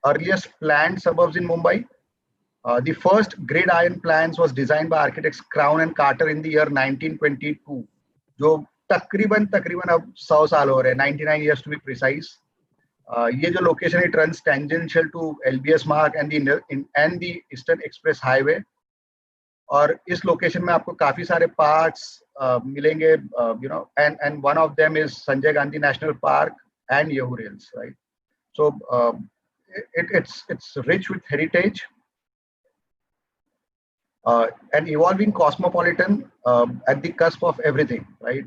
earliest planned suburbs in Mumbai. The first grid iron plans was designed by architects Crown and Carter in the year 1922, जो तकरीबन तकरीबन अब 100 साल हो रहे हैं, 99 years to be precise. ये जो location it runs tangential to LBS Marg and the Eastern Express Highway. और इस लोकेशन में आपको काफी सारे पार्क्स मिलेंगे, and one of them is Sanjay Gandhi National Park and Yehu Rails, right? So it's rich with heritage. An evolving cosmopolitan at the cusp of everything, right?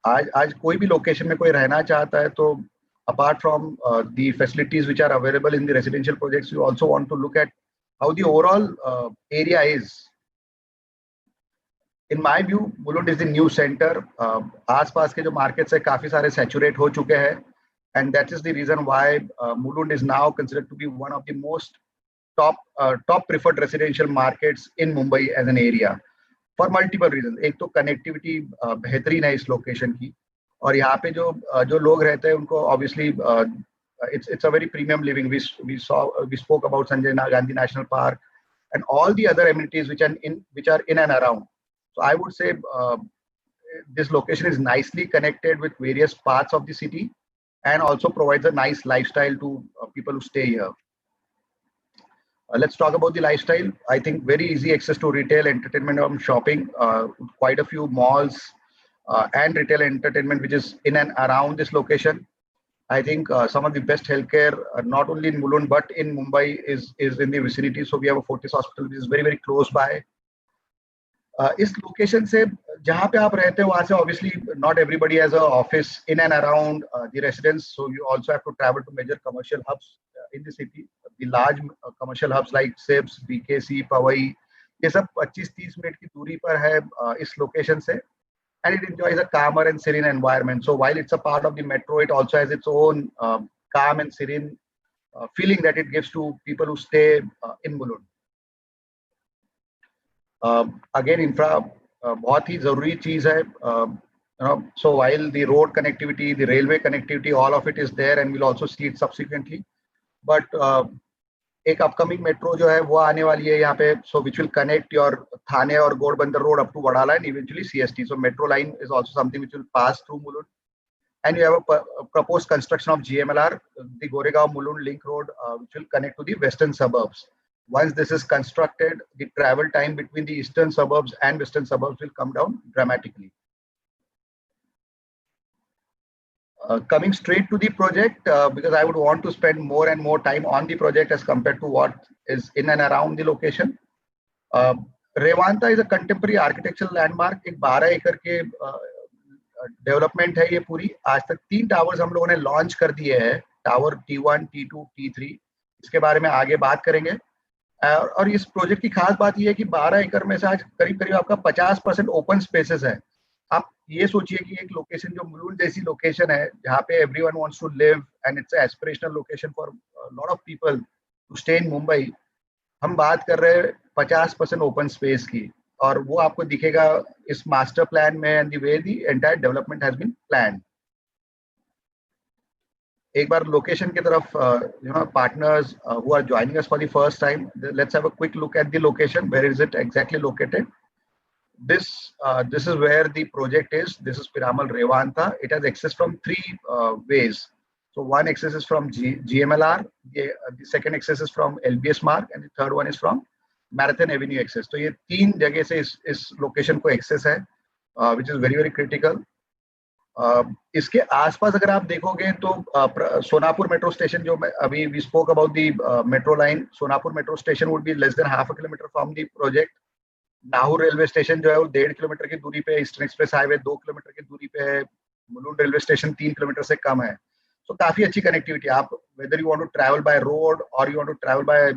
आज कोई भी location में कोई रहना चाहता है तो apart from the facilities which are available in the residential projects, you also want to look at how the overall area is. In my view, Mulund is the new center. आसपास के जो markets है काफी सारे saturate हो चुके हैं, and that is the reason why Mulund is now considered to be one of the most top preferred residential markets in Mumbai as an area for multiple reasons. एक तो connectivity बेहतरीन है इस location की, और यहाँ पे जो लोग रहते हैं उनको obviously it's a very premium living. We spoke about Sanjay Gandhi National Park and all the other amenities which are in and around. So I would say this location is nicely connected with various parts of the city and also provides a nice lifestyle to people who stay here. Let's talk about the lifestyle. I think very easy access to retail, entertainment and shopping. Quite a few malls and retail entertainment which is in and around this location. I think some of the best healthcare, not only in Mulund but in Mumbai, is in the vicinity. So we have a Fortis hospital which is very, very close by. इस location से जहाँ पे आप रहते हो वहाँ से obviously not everybody has a office in and around the residence, so you also have to travel to major commercial hubs in the city. The large commercial hubs like SIBS, BKC, Powai, ये सब 25-30 minute की दूरी पर है इस location से, and it enjoys a calmer and serene environment. So while it's a part of the metro, it also has its own calm and serene feeling that it gives to people who stay in Mulund. Again, infra बहुत ही जरूरी चीज है. So while the road connectivity, the railway connectivity, all of it is there, and we'll also see it subsequently. But एक upcoming metro जो है वो आने वाली है यहाँ पे, so which will connect your Thane or Ghodbunder Road up to Wadala and eventually CST. So metro line is also something which will pass through Mulund. And you have a proposed construction of GMLR, the Goregaon Mulund Link Road, which will connect to the western suburbs. Once this is constructed, the travel time between the eastern suburbs and western suburbs will come down dramatically. Coming straight to the project, because I would want to spend more and more time on the project as compared to what is in and around the location. Revanta is a contemporary architectural landmark. एक 12 एकड़ के development है ये पूरी. आज तक 3 towers हम लोगों ने लॉन्च कर दिए हैं, टावर T1, T2, T3. इसके बारे में आगे बात करेंगे. और इस प्रोजेक्ट की खास बात ये है कि 12 एकड़ में से आज करीब करीब आपका 50% ओपन स्पेसेस है. आप ये सोचिए कि एक लोकेशन जो मुलुंड जैसी लोकेशन है जहाँ पे everyone wants to live and it's an aspirational location for a lot of people to stay in Mumbai, हम बात कर रहे हैं 50% ओपन स्पेस की, और वो आपको दिखेगा इस मास्टर प्लान में and the way the entire development has been planned. एक बार लोकेशन की तरफ partners who are joining us for the first time, let's have a quick look at the location. Where is it exactly located? This is where the project is. This is Piramal Revanta. It has access from 3 ways. So one access is from GMLR, the second access is from LBS Marg, and the third one is from Marathon Avenue access. So ये 3 जगह से इस location को access है, which is very, very critical. इसके आसपास अगर आप देखोगे तो सोनापुर मेट्रो स्टेशन जो अभी we spoke about the metro line, Sonapur metro station would be less than half a kilometer from the project. Nahor railway station जो है वो 1.5 किलोमीटर की दूरी पे, ईस्टर्न एक्सप्रेस हाईवे 2 किलोमीटर की दूरी पे है, मुलुंड रेलवे स्टेशन 3 किलोमीटर से कम है. तो काफी अच्छी कनेक्टिविटी. आप whether you want to travel by road or you want to travel by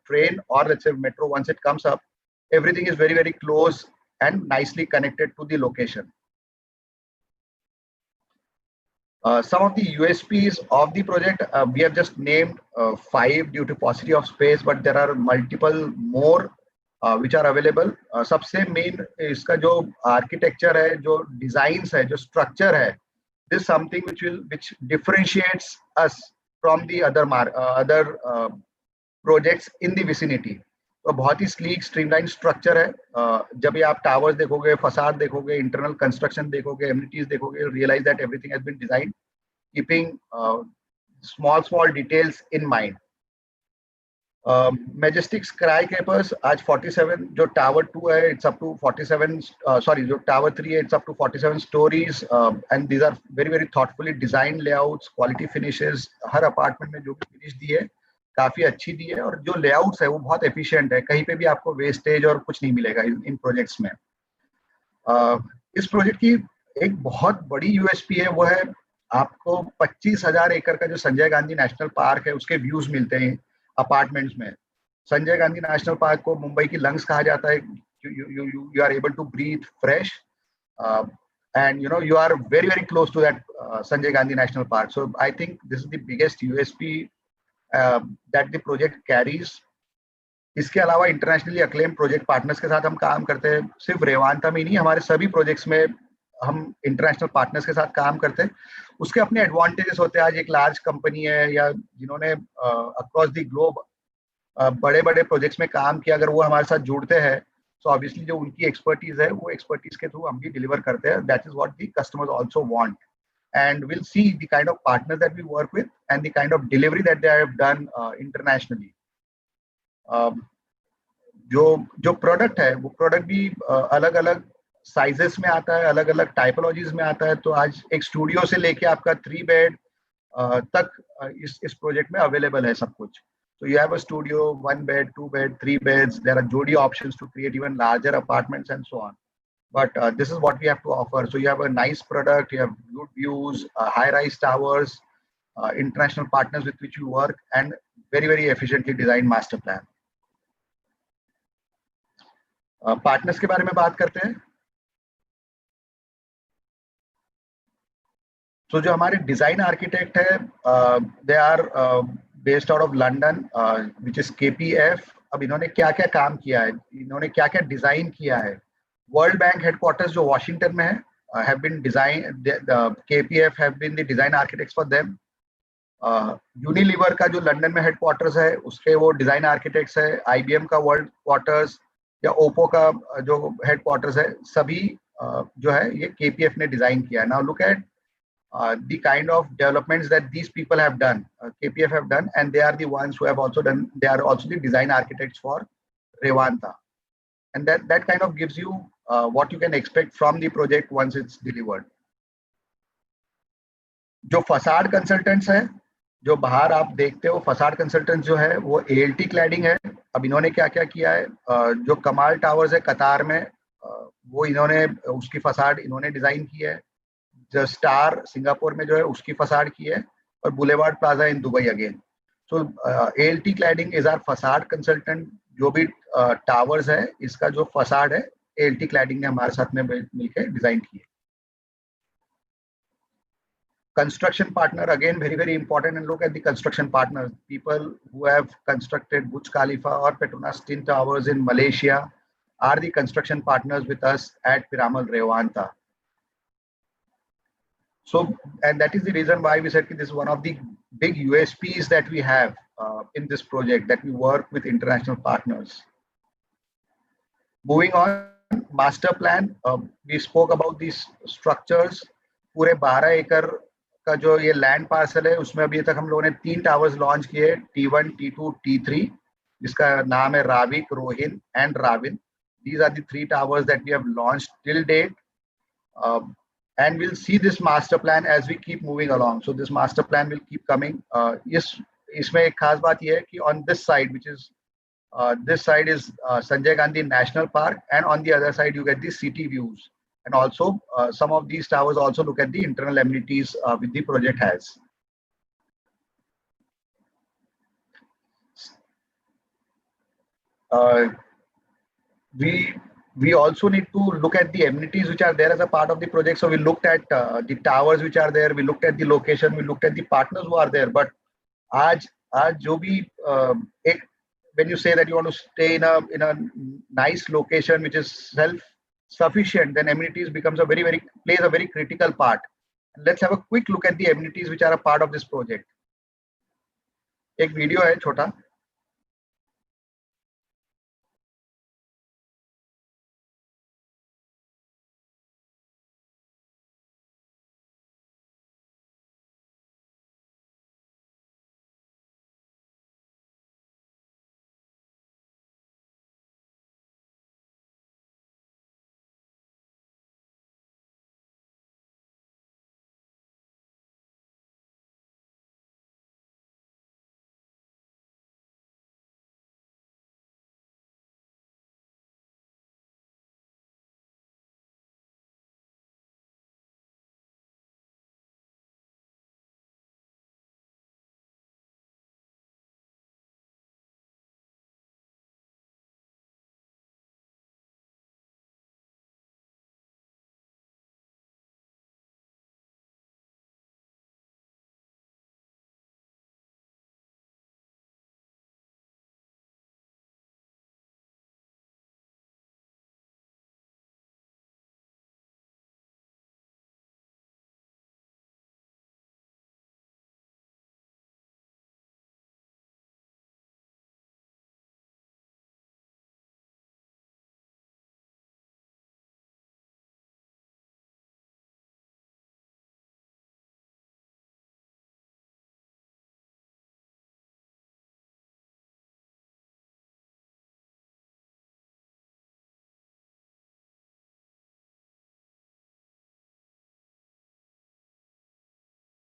train or let's say metro, once it comes up, everything is very, very close and nicely connected to the location. Some of the USPs of the project, we have just named 5 due to paucity of space, but there are multiple more which are available. सबसे main इसका जो architecture है, जो designs है, जो structure है, this is something which differentiates us from the other projects in the vicinity. तो बहुत ही sleek, streamlined structure है. जब भी आप towers देखोगे, facade देखोगे, internal construction देखोगे, amenities देखोगे, you'll realize that everything has been designed keeping small details in mind. Majestic skyscrapers आज 47 जो tower 2 है, it's up to 47 sorry जो tower 3 है, it's up to 47 stories and these are very thoughtfully designed layouts, quality finishes. Her apartment में जो भी finish दी है काफी अच्छी दी है और जो layouts है वो बहुत efficient है. कहीं पे भी आपको wastage और कुछ नहीं मिलेगा इन projects में. इस प्रोजेक्ट की एक बहुत बड़ी यूएसपी है, वो है आपको 25,000 एकड़ का जो संजय गांधी नेशनल पार्क है उसके व्यूज मिलते हैं अपार्टमेंट्स में. संजय गांधी नेशनल पार्क को मुंबई की लंग्स कहा जाता है. You are able to breathe fresh and you are very close to that Sanjay Gandhi National Park. So I think this is the biggest USP that the project carries. इसके अलावा internationally acclaim project partners के साथ हम काम करते हैं. सिर्फ रेवांता में नहीं, हमारे सभी प्रोजेक्ट्स में हम इंटरनेशनल पार्टनर्स के साथ काम करते हैं. उसके अपने एडवांटेजेस होते हैं. आज एक लार्ज कंपनी है या जिन्होंने अक्रॉस द ग्लोब बड़े प्रोजेक्ट्स में काम किया, अगर वो हमारे साथ जुड़ते हैं तो ऑब्वियसली जो उनकी एक्सपर्टीज है वो एक्सपर्टीज के थ्रू हम भी डिलीवर करते हैं. That is what the customers also want and we'll see the kind of partners that we work with and the kind of delivery that they have done internationally. जो product है वो product भी अलग अलग sizes में आता है, अलग अलग टाइपोलॉजीज में आता है. तो आज एक स्टूडियो से लेके आपका 3 बेड तक इस प्रोजेक्ट में अवेलेबल है सब कुछ. So you have a studio, 1 bed, 2 bed, 3 beds. There are jodi options to create even larger apartments and so on. But this is what we have to offer. So you have a nice product, you have good views, high-rise towers, international partners with which you work, and very efficiently designed master plan. Partners के बारे में बात करते हैं. तो जो हमारे design architect है, they are based out of London, which is KPF. अब इन्होंने क्या क्या काम किया है, इन्होंने क्या क्या डिजाइन किया है. वर्ल्ड बैंक हेडक्वार्टर्स जो वॉशिंगटन में है, have been designed, KPF have been the design architects for them. Unilever का जो लंदन में हेडक्वार्टर्स है उसके वो डिजाइन आर्किटेक्ट्स है. IBM का वर्ल्ड क्वार्टर्स या ओप्पो का जो हेडक्वार्टर्स है, सभी जो है ये KPF ने डिजाइन किया है. Now look at the kind of developments that these people have done, KPF have done, and they are the ones who have also done, they are also the design architects for Revanta. And that kind of gives you what you can expect from the project once it's delivered. जो facade consultants है, जो बाहर आप देखते हो facade consultants जो है वो ALT क्लैडिंग है. अब इन्होंने क्या क्या किया है, जो कमाल टावर्स है कतार में, वो इन्होंने उसकी फसाड इन्होंने डिजाइन की है. जो स्टार सिंगापुर में जो है उसकी फसाड की है, और boulevard plaza in Dubai again. So ALT cladding is our facade consultant. जो भी टावर्स है इसका जो फसाड है ALT क्लैडिंग ने हमारे साथ में मिलकर डिजाइन की है. Construction partner, again very important, and look at the construction partners. People who have constructed Burj Khalifa or Petronas Twin Towers in Malaysia are the construction partners with us at Piramal Revanta. So, and that is the reason why we said this is one of the big USPs that we have in this project, that we work with international partners. Moving on, master plan. We spoke about these structures. पूरे 12 एकड़ का जो ये land parcel है उसमें अभी तक हम लोगों ने 3 टावर्स लॉन्च किए, T1, T2, T3, जिसका नाम है Ravik, Rohin and Ravin. These are the 3 towers that we have launched till date. And we'll see this master plan as we keep moving along. So this master plan will keep coming. इसमें एक खास बात ये है कि on this side, which is this side is Sanjay Gandhi National Park, and on the other side you get the city views. And also some of these towers also look at the internal amenities which the project has. We also need to look at the amenities which are there as a part of the project. So we looked at the towers which are there, we looked at the location, we looked at the partners who are there. But आज जो भी when you say that you want to stay in a nice location which is self-sufficient, then amenities becomes plays a very critical part. Let's have a quick look at the amenities which are a part of this project. एक video है छोटा।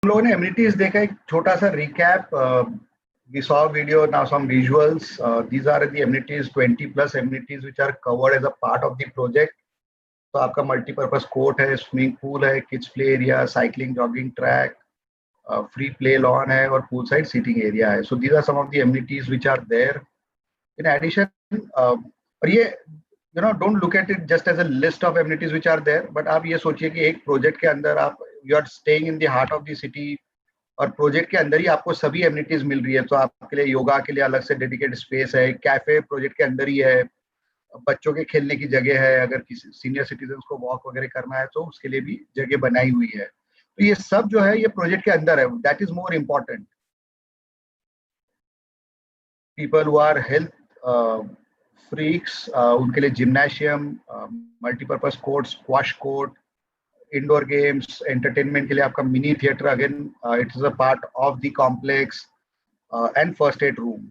हम लोगों ने amenities देखा, एक छोटा सा recap. we saw video, now some visuals. These are the amenities, 20 plus amenities which are covered as a part of the project. तो आपका मल्टीपर्पज कोर्ट है, स्विमिंग पूल है, kids play area, cycling jogging track, free play lawn है और pool side seating area है. So these are some of the amenities which are there. In addition, और ये don't look at it just as a list of amenities which are there, but आप ये सोचिए कि एक प्रोजेक्ट के अंदर आप you are staying in the heart of the city और प्रोजेक्ट के अंदर ही आपको सभी एमिनिटीज मिल रही है. तो आपके लिए योगा के लिए अलग से डेडिकेटेड स्पेस है, कैफे प्रोजेक्ट के अंदर ही है, बच्चों के खेलने की जगह है, अगर किसी सीनियर सिटीजन को वॉक वगैरह करना है तो उसके लिए भी जगह बनाई हुई है. तो ये सब जो है ये प्रोजेक्ट के अंदर है. That is more important. People who are health freaks, उनके लिए gymnasium, multipurpose court, squash court, indoor games, entertainment के लिए आपका mini theatre, again it is a part of the complex, and first aid room.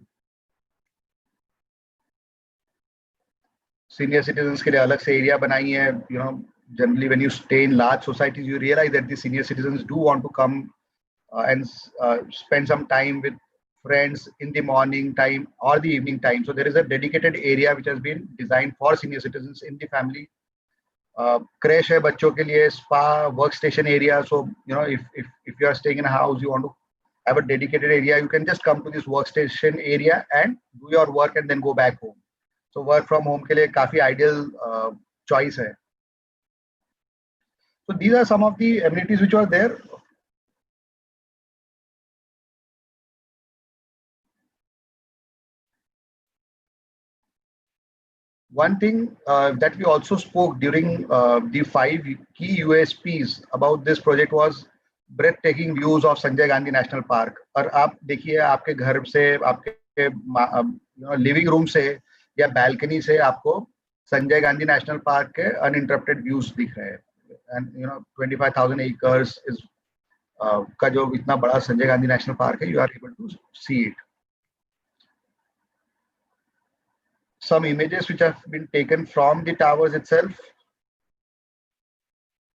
Senior citizen के लिए अलग से area बनाई है. Generally when you stay in large societies, you realize that the senior citizens do want to come and spend some time with friends in the morning time or the evening time. So there is a dedicated area which has been designed for senior citizens in the family. Creche hai bachcho ke liye, spa, workstation area. So if you are staying in a house, you want to have a dedicated area, you can just come to this workstation area and do your work and then go back home. So work from home के लिए काफी ideal choice है. So these are some of the amenities which are there. One thing that we also spoke during the 5 key USPs about this project was breathtaking views of Sanjay Gandhi National Park. और आप देखिए, आपके घर से, आपके living room से या balcony से आपको संजय गांधी नेशनल पार्क के अनइंटरप्टेड व्यूज दिख रहे हैं. एंड 25,000 एकर्स इज का जो इतना बड़ा संजय गांधी नेशनल पार्क है, you are able to see it. Some images which have been taken from the towers itself.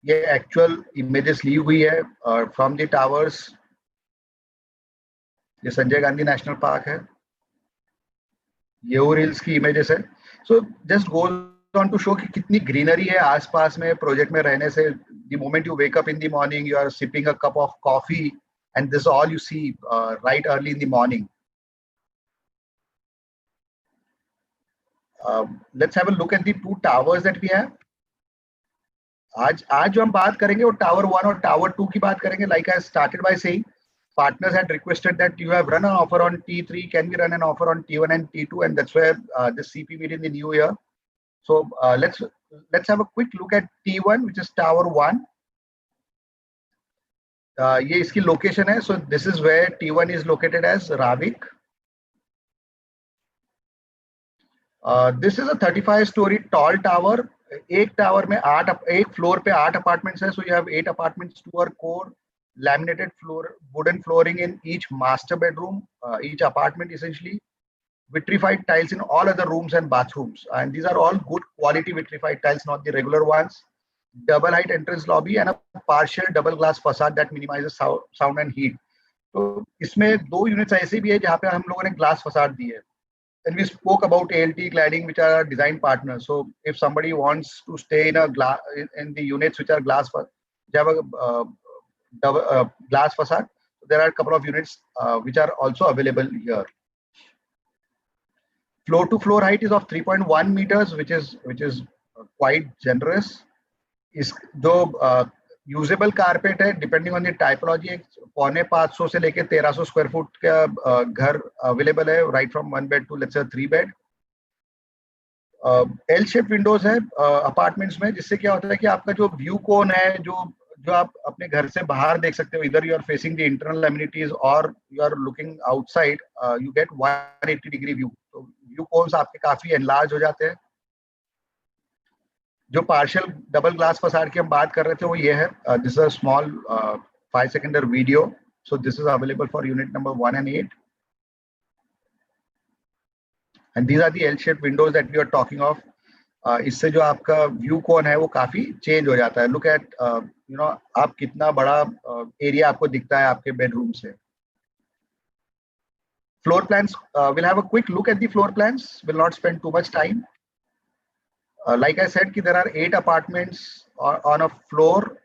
ये actual images ली हुई है from the towers. ये संजय गांधी नेशनल पार्क है, येऊर हिल्स की इमेजेस है. So just goes on to show कि कितनी greenery है आसपास में प्रोजेक्ट में रहने से. The moment you wake up in the morning, you are sipping a cup of coffee and this all you see right early in the morning. Let's have a look at the 2 towers that we have. आज जो हम बात करेंगे वो tower 1 और tower 2 की बात करेंगे. Like I started by saying, partners had requested that you have run an offer on T3, can we run an offer on T1 and T2, and that's where this CP meet in the new year. So let's have a quick look at T1, which is Tower 1. ये इसकी location है. So this is where T1 is located as Ravik. This is a 35-story tall tower. एक tower में एक floor पे 8 apartments है. So you have 8 apartments, 2 are core, laminated floor, wooden flooring in each master bedroom, each apartment essentially, vitrified tiles in all other rooms and bathrooms, and these are all good quality vitrified tiles, not the regular ones. Double height entrance lobby and a partial double glass facade that minimizes sound and heat. तो इसमें 2 units ऐसे भी है जहाँ पे हम लोगों ने ग्लास फसाड दी है. And we spoke about ALT cladding, which are our design partners. So if somebody wants to stay in in the units which are glass, which have a glass facade, there are a couple of units which are also available here. Floor to floor height is of 3.1 meters, which is quite generous. इस जो usable carpet है, depending on the typology, 550 से लेके 1300 square foot का घर available है, right from 1 bed to let's say 3 bed. L shape windows है apartments में, जिससे क्या होता है कि आपका जो व्यू कोन है, जो आप अपने घर से बाहर देख सकते हो, इधर you are facing the internal amenities और you are looking outside, you get 180 degree view. तो व्यू कोन्स आपके काफी एनलार्ज हो जाते हैं. जो पार्शियल डबल ग्लास फसाड की हम बात कर रहे थे वो ये है. This is a small 5 second video. So this is available for unit number 1 and 8, and these are the L shape windows that we are talking of. इससे जो आपका व्यू कोन है वो काफी चेंज हो जाता है. लुक एट आप कितना बड़ा एरिया आपको दिखता है आपके बेडरूम से. Floor plans, we'll have a quick look at the floor plans. Will not spend too much time. Like I said, there are 8 apartments on a floor.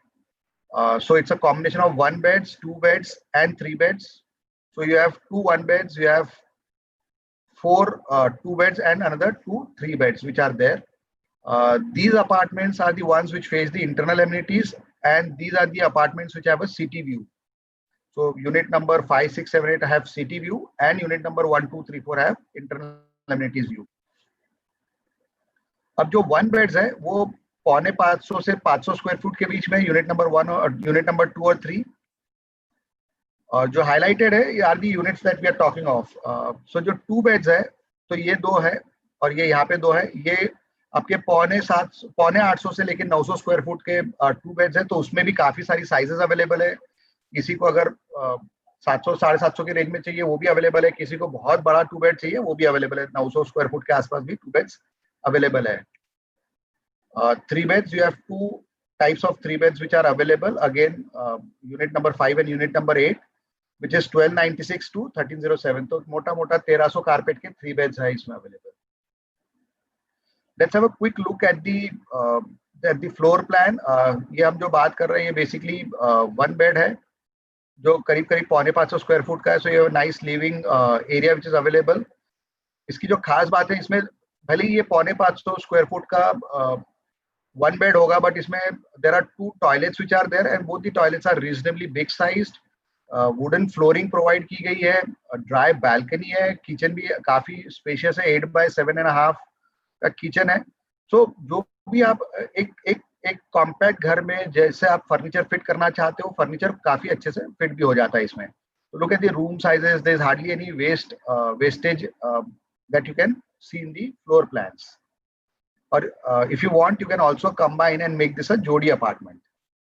So it's a combination of 1 beds, 2 beds, and 3 beds. So you have 2 1 beds, you have 4 2 beds, and another 2 3 beds which are there. These apartments are the ones which face the internal amenities, and these are the apartments which have a city view. So unit number 5, 6, 7, 8 have city view, and unit number 1, 2, 3, 4 have internal amenities view. अब जो 1 beds है वो 450 से 500 square foot के बीच में unit number 1 और unit number 2 और 3. और जो हाईलाइटेड है ये are the units that we are talking of. So जो 2 बेड्स है तो ये 2 है और ये यहाँ पे 2 है. ये आपके 850 से लेकर 900 स्क्वायर फुट के 2 बेड्स है. तो उसमें भी काफी सारी साइजेस अवेलेबल है. किसी को अगर 700 750 के रेंज में चाहिए वो भी अवेलेबल है. किसी को बहुत बड़ा 2 बेड चाहिए वो भी अवेलेबल है. 900 स्क्वायर फुट के आसपास भी 2 बेड्स available है. 3 beds, you have 2 types of 3 beds which are available. Again, unit number 5 and unit number 8, which is 1296 to 1307. तो मोटा 1300 कारपेट के 3 beds है इसमें available. Let's have a quick look at the floor plan. ये हम जो बात कर रहे हैं ये basically 1 bed है जो करीब 450 स्क्वायर फुट का है. So you have a nice living area which is available. इसकी जो खास बात है, इसमें भले ये 450 स्क्वायर फुट का 1 बेड होगा, बट इसमें there are 2 toilets which are there, and both the toilets are reasonably big sized. Wooden flooring provide की गई है. ड्राई बैल्कनी है. किचन भी काफी स्पेशियस है. 8 by 7.5 का किचन है. सो जो भी आप एक कॉम्पैक्ट घर में जैसे आप फर्नीचर फिट करना चाहते हो, फर्नीचर काफी अच्छे से फिट भी हो जाता है इसमें. Look at the room sizes. There is hardly any wastage that you can see in the floor plans. Or if you want, you can also combine and make this a jodi apartment.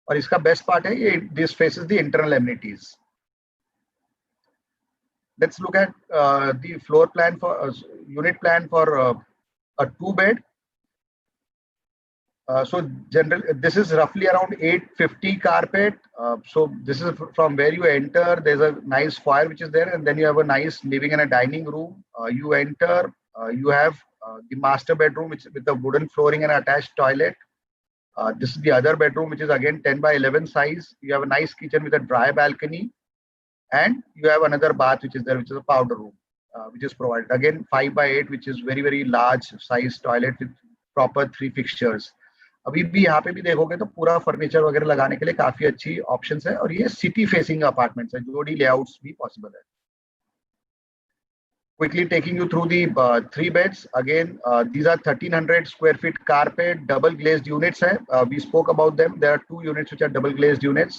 और इसका best part है ये this faces the internal amenities. Let's look at the floor plan for unit plan for a 2 bed. So this is roughly around 850 carpet. So this is from where you enter. There's a nice foyer which is there, and then you have a nice living and a dining room. You enter. You have the master bedroom with a wooden flooring and attached toilet. This is the other bedroom, which is again 10 by 11 size. You have a nice kitchen with a dry balcony, and you have another bath which is there, which is a powder room, which is provided. Again 5 by 8, which is very very large size toilet with proper 3 fixtures. अभी भी यहाँ पे भी देखोगे तो पूरा furniture वगैरह लगाने के लिए काफी अच्छी ऑप्शंस है. और ये सिटी फेसिंग अपार्टमेंट्स है. जोड़ी लेआउट्स भी पॉसिबल है. Quickly taking you through the 3 beds. Again, these are 1300 square feet carpet, double glazed units. We spoke about them. There are 2 units which are double glazed units.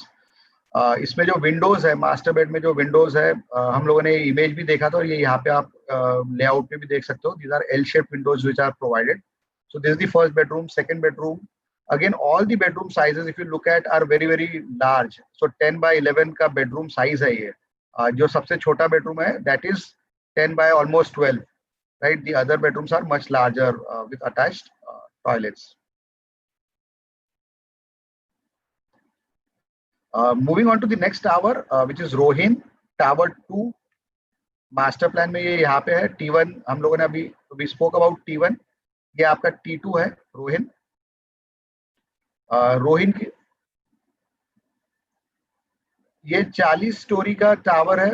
इसमें जो Windows है, master bed में जो Windows है, हम लोगों ने image भी देखा था और ये यहाँ पे आप लेआउट पे भी देख सकते हो. These are L shape windows which are provided. So this is the first bedroom, second bedroom. Again, all the bedroom sizes, if you look at, are very very large. So 10 by 11 का bedroom size है ये. जो सबसे छोटा bedroom है, that is 10 by almost 12. Right? The other bedrooms are much larger with attached toilets. Moving on to the next tower, which is Rohin Tower 2. Master plan में ये यहाँ पे है. T1 हम लोगों ने अभी we spoke about T1. ये आपका T2 है रोहिन. रोहिन की ये 40 स्टोरी का टावर है.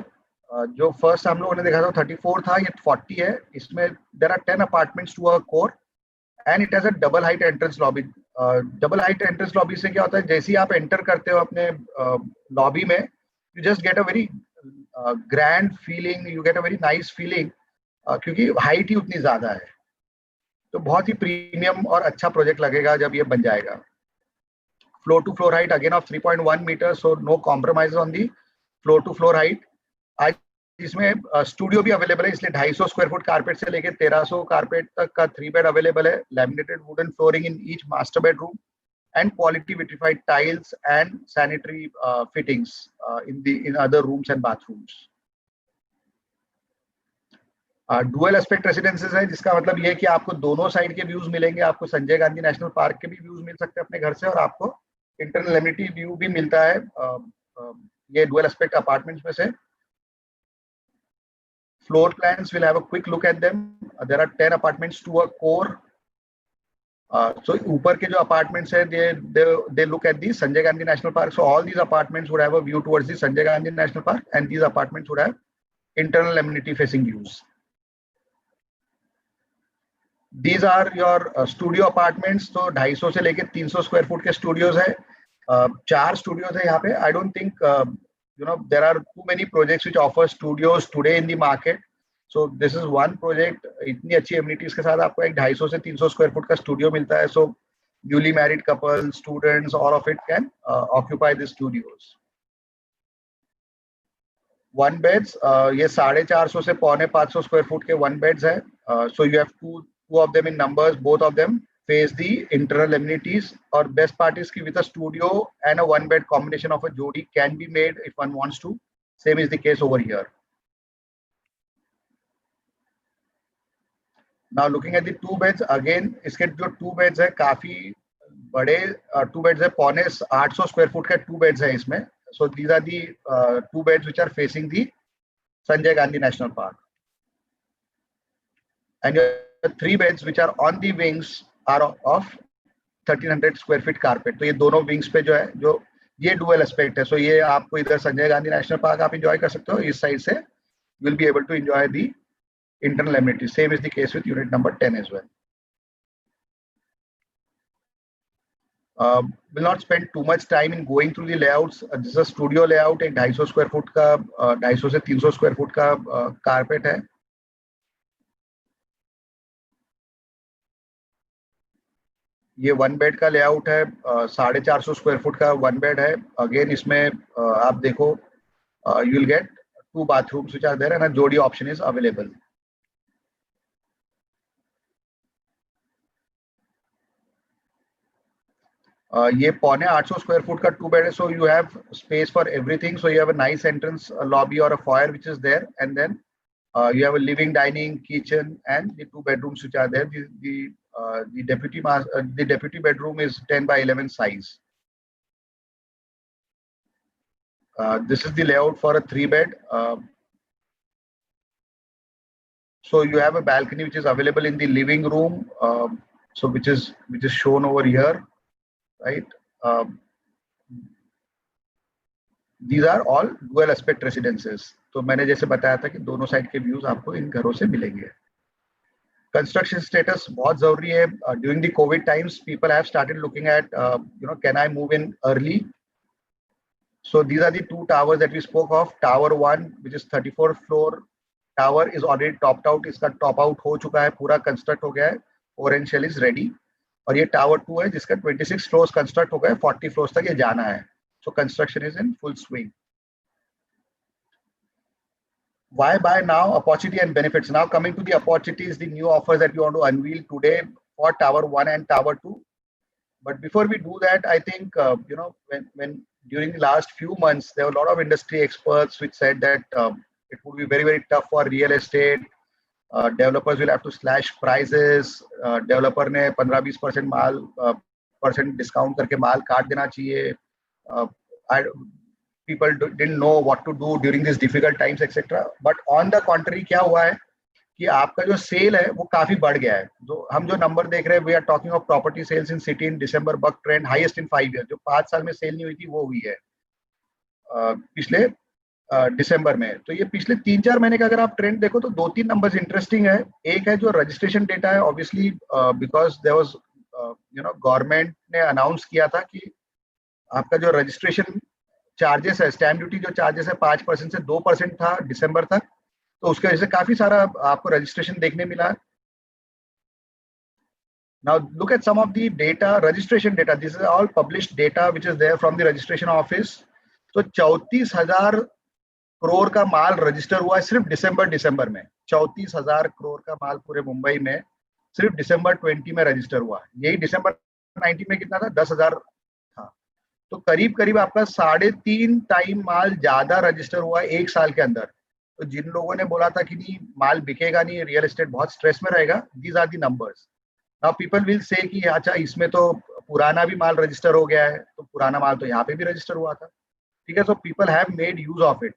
जो फर्स्ट हम लोगों ने देखा था 34 था, ये 40 है. इसमें there are 10 apartments to a core and it has a double height entrance lobby. Double height entrance lobby से क्या होता है, जैसे ही आप एंटर करते हो अपने लॉबी में, you just get a very grand feeling, you get a very nice feeling, क्योंकि हाइट ही उतनी ज्यादा है. तो बहुत ही प्रीमियम और अच्छा प्रोजेक्ट लगेगा जब ये बन जाएगा. Floor to floor height again of 3.1 meter, so no compromise on the floor to floor height. आज इसमें स्टूडियो भी अवेलेबल है, इसलिए 250 स्क्वायर फुट कारपेट से लेकर 1300 कारपेट तक का 3 बेड अवेलेबल है. Laminated wooden flooring in each master bedroom and quality vitrified tiles and sanitary fittings in other rooms and bathrooms. Dual aspect residences है, जिसका मतलब ये है कि आपको दोनों साइड के व्यूज मिलेंगे. आपको संजय गांधी नेशनल पार्क के भी व्यूज मिल सकते हैं अपने घर से, और आपको इंटरनल एमिनिटी व्यू भी मिलता है ये डुअल एस्पेक्ट अपार्टमेंट्स में से. Floor plans will have a quick look at them. There are 10 apartments to a core. So ऊपर के जो अपार्टमेंट्स है, they look at the Sanjay Gandhi National Park. So all these apartments would have a view towards the Sanjay Gandhi National Park, and these apartments would have internal amenity facing views. These are your studio apartments. तो 250 से लेके 300 square foot के studios है. 4 studios है यहाँ पे. I don't think there are too many projects which offer studios today in the market. So this is one project. इतनी अच्छी एमिनिटीज के साथ आपको एक 250 से 300 स्क्वायर फुट का स्टूडियो मिलता है. So newly married couples, students, all of it can occupy the studios. One beds, ये 450 से 450 स्क्वायर फुट के one beds है. So you have two of them in numbers. Both of them face the internal amenities. और best part is कि with a studio and a one bed combination of a jodi can be made if one wants to. Same is the case over here. Now looking at the 2 beds, again इसके जो 2 beds है काफी बड़े 2 beds है. 850 square foot के 2 beds है इसमें. So these are the 2 beds which are facing the Sanjay Gandhi National Park. And your 3 beds which are on the wings are of 1300 square feet carpet. तो ये दोनों विंग्स पे जो है, जो ये डुअल एस्पेक्ट है. सो ये आपको इधर संजय गांधी नेशनल पार्क आप एंजॉय कर सकते हो, इस साइड से you will be able to enjoy the internal amenities. Same is the case with unit number 10 as well. Will not spend too much time in going through the layouts. This is a studio layout. एक 250 square foot का 250 से 300 square foot का carpet है. ये 1 bed का layout है. 450 square foot का 1 bed है. अगेन इसमें आप देखो, you will get 2 bathrooms which are there and a jodi option is available. ये 850 स्क्वायर फुट का 2 बेड है. So you have space for everything. So you have a nice entrance lobby और अ foyer which is there, and then you have a living, dining, kitchen, and the 2 bedrooms which are there. The deputy bedroom is 10 by 11 size. This is the layout for a 3 bed. So you have a balcony which is available in the living room. So which is shown over here. Right, these are all dual aspect residences. तो मैंने जैसे बताया था कि दोनों side के views आपको इन घरों से मिलेंगे. कंस्ट्रक्शन स्टेटस बहुत जरूरी है. During the Covid times people have started looking at can I move in early. So these are the 2 towers that we spoke of. Tower 1 which is 34th floor tower is already topped out. इसका top out हो चुका है, पूरा construct हो गया है. 4 and shell is ready. और ये टावर 2 है जिसका 26 फ्लोर्स कंस्ट्रक्ट हो गए, 40 फ्लोर्स तक ये जाना है. So construction is in full swing. Why buy now? Opportunity and benefits. Now coming to the opportunities, the new offers that we want to unveil today for Tower 1 and Tower 2. But before we do that, I think, when during the last few months, there were a lot of industry experts which said that it would be very, very tough for real estate. Developers will have to slash prices. Developer ने 15-20% माल % discount करके माल काट देना चाहिए. People didn't know what to do during these difficult times, etc. But on the contrary, क्या हुआ है कि आपका जो सेल है वो काफी बढ़ गया है. हम जो नंबर देख रहे हैं, we are talking of property sales in city in December, buck trend highest in 5 year. जो 5 साल में सेल नहीं हुई थी वो हुई है पिछले दिसंबर में. तो ये पिछले 3-4 महीने का अगर आप ट्रेंड देखो तो 2-3 नंबर्स इंटरेस्टिंग है. एक है जो रजिस्ट्रेशन डेटा है, obviously because there was government ने अनाउंस किया था कि आपका जो रजिस्ट्रेशन चार्जेस है, स्टैम्प ड्यूटी जो चार्जेस है 5% से 2% था दिसंबर तक. तो उसके वजह से काफी सारा आपको रजिस्ट्रेशन देखने मिला. Now look at some of the data, registration data. This is all published data which is there from the registration office. तो 34,000 करोड़ का माल रजिस्टर हुआ है सिर्फ दिसंबर में. 34,000 करोड़ का माल पूरे मुंबई में सिर्फ दिसंबर 20 में रजिस्टर हुआ है. यही दिसंबर 19 में कितना था? 10,000 था. तो करीब आपका 3.5 टाइम माल ज्यादा रजिस्टर हुआ है एक साल के अंदर. तो जिन लोगों ने बोला था कि नहीं माल बिकेगा नहीं, रियल एस्टेट बहुत स्ट्रेस में रहेगा, these are the numbers. Now people will say कि अच्छा इसमें तो पुराना भी माल रजिस्टर हो गया है, तो पुराना माल तो यहाँ पे भी रजिस्टर हुआ था. ठीक है, so people have made use of it.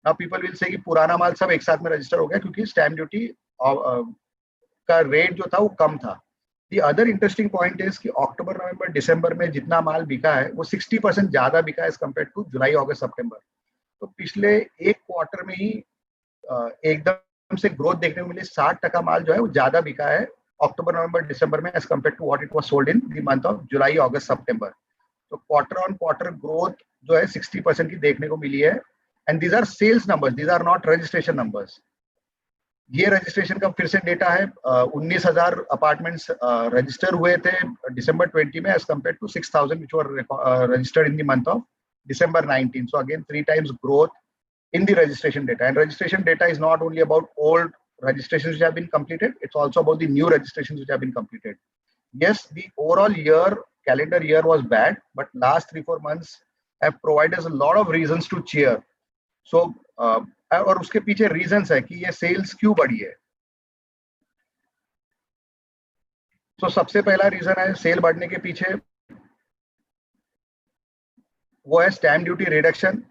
Now people will say कि पुराना माल सब एक साथ में रजिस्टर हो गया क्योंकि स्टैम्प ड्यूटी का रेट जो था वो कम था. The other interesting point is कि अक्टूबर, नवंबर, दिसंबर में जितना माल बिका है वो 60% ज्यादा बिका as compare to July, August, September. तो पिछले एक क्वार्टर में ही एकदम से ग्रोथ देखने को मिली. 60% माल जो है वो ज्यादा बिका है अक्टूबर, नवंबर, दिसंबर में as compare to what it was sold in the month of July, August, September. तो क्वार्टर ऑन क्वार्टर ग्रोथ जो है 60% की देखने को मिली है. And these are sales numbers, these are not registration numbers. ये रजिस्ट्रेशन का फिर से डेटा है. 19,000 अपार्टमेंट्स रजिस्टर हुए थे दिसंबर 20 में as compare to 6,000 which were registered in the month of December 19. So again 3 times growth in the registration data. And registration data is not only about old registrations which have been completed, it's also about the new registrations which have been completed. Yes, the overall calendar year was bad, but last 3-4 months have provided us a lot of reasons to cheer. So और उसके पीछे reasons है कि ये sales क्यों बढ़ी है. तो सबसे पहला रीजन है सेल बढ़ने के पीछे, वो है स्टैम्प ड्यूटी रिडक्शन.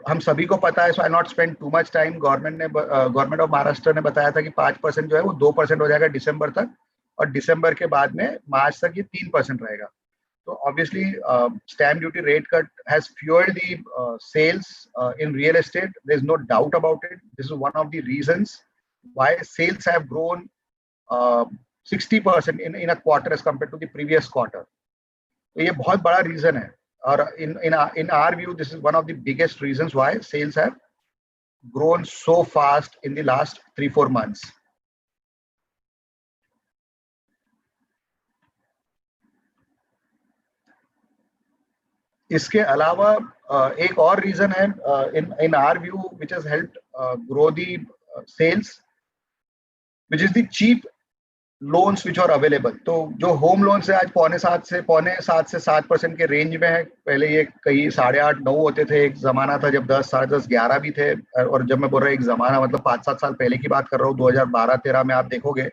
हम सभी को पता है, so I not spend too much time. Government of Maharashtra ने बताया था कि 5% जो है वो 2% हो जाएगा दिसंबर तक, और दिसंबर के बाद में मार्च तक ये 3% रहेगा. So obviously, stamp duty rate cut has fueled the sales in real estate. There's no doubt about it. This is one of the reasons why sales have grown 60% in a quarter as compared to the previous quarter. तो ये बहुत बड़ा reason है. और in our view, this is one of the biggest reasons why sales have grown so fast in the last 3-4 months. इसके अलावा एक और रीजन है in our view which has helped grow the sales, which is the cheap loans which are available. तो जो home loans है आज 7.5 से 7% के रेंज में है. पहले ये कहीं 8.5-9 होते थे. एक जमाना था जब 10, 10.5, 11 भी थे. और जब मैं बोल रहा हूँ एक जमाना मतलब 5-7 साल पहले की बात कर रहा हूँ, 2012-13 में आप देखोगे